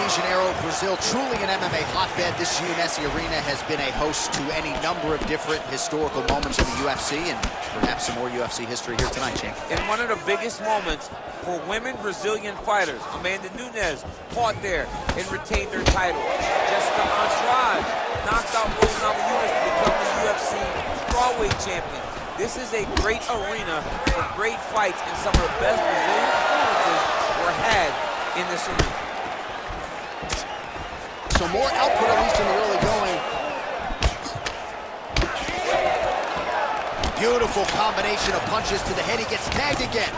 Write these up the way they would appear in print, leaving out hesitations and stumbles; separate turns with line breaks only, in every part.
Janeiro, Brazil, truly an MMA hotbed. This No1Syyboyy arena has been a host to any number of different historical moments in the UFC, and perhaps some more UFC history here tonight, champ.
And one of the biggest moments for women Brazilian fighters. Amanda Nunes fought there and retained her title. Jessica Andrade knocked out Rose Namajunas to become the UFC strawweight champion. This is a great arena for great fights, and some of the best Brazilian performances were had in this arena.
So more output, at least in the early going. Beautiful combination of punches to the head. He gets tagged again.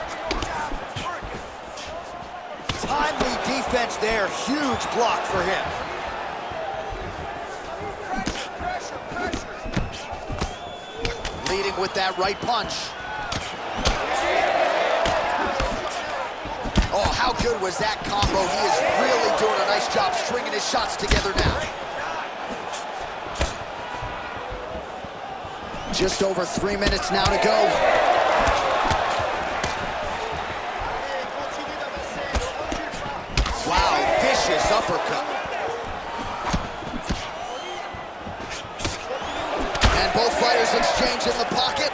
Timely defense there. Huge block for him. Leading with that right punch. Oh, how good was that combo? He is really doing a nice job stringing his shots together now. Just over 3 minutes now to go. Wow, vicious uppercut. And both fighters exchange in the pocket.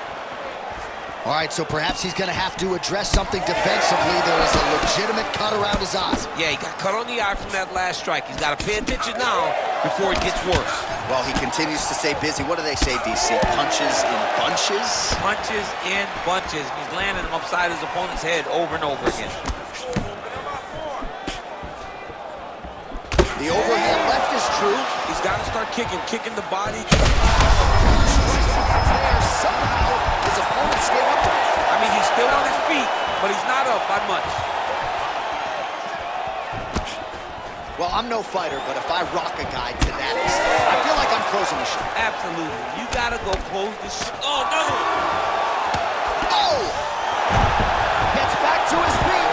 All right, so perhaps he's going to have to address something defensively. There is a legitimate cut around his eye.
Yeah, he got cut on the eye from that last strike. He's got to pay attention now before it gets worse.
Well, he continues to stay busy. What do they say, DC? Punches in bunches?
Punches in bunches. He's landing them upside his opponent's head over and over again.
The overhand left is true.
He's got to start kicking the body.
There somehow his opponent stayed up.
I mean, he's still on his feet, but he's not up by much.
Well, I'm no fighter, but if I rock a guy to that extent, I feel like I'm closing the show.
Absolutely. You got to go close the show. Oh, no!
Oh! Gets back to his feet.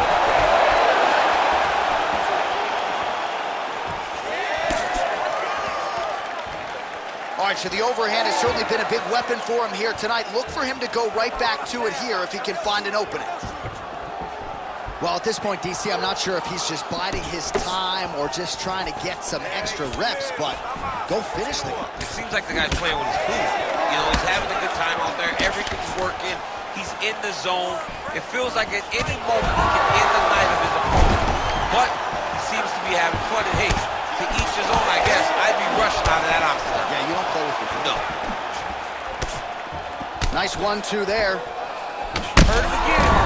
All right, so the overhand has certainly been a big weapon for him here tonight. Look for him to go right back to it here if he can find an opening. Well, at this point, DC, I'm not sure if he's just biding his time or just trying to get some extra reps, but go finish the guy.
It seems like the guy's playing with his food. You know, he's having a good time out there. Everything's working. He's in the zone. It feels like at any moment he can end the night of his opponent. But he seems to be having fun. And hey, to each his own, I guess. I'd be rushing out of that octagon.
Yeah, you don't play with your food.
No.
Nice 1-2 there.
Heard him again.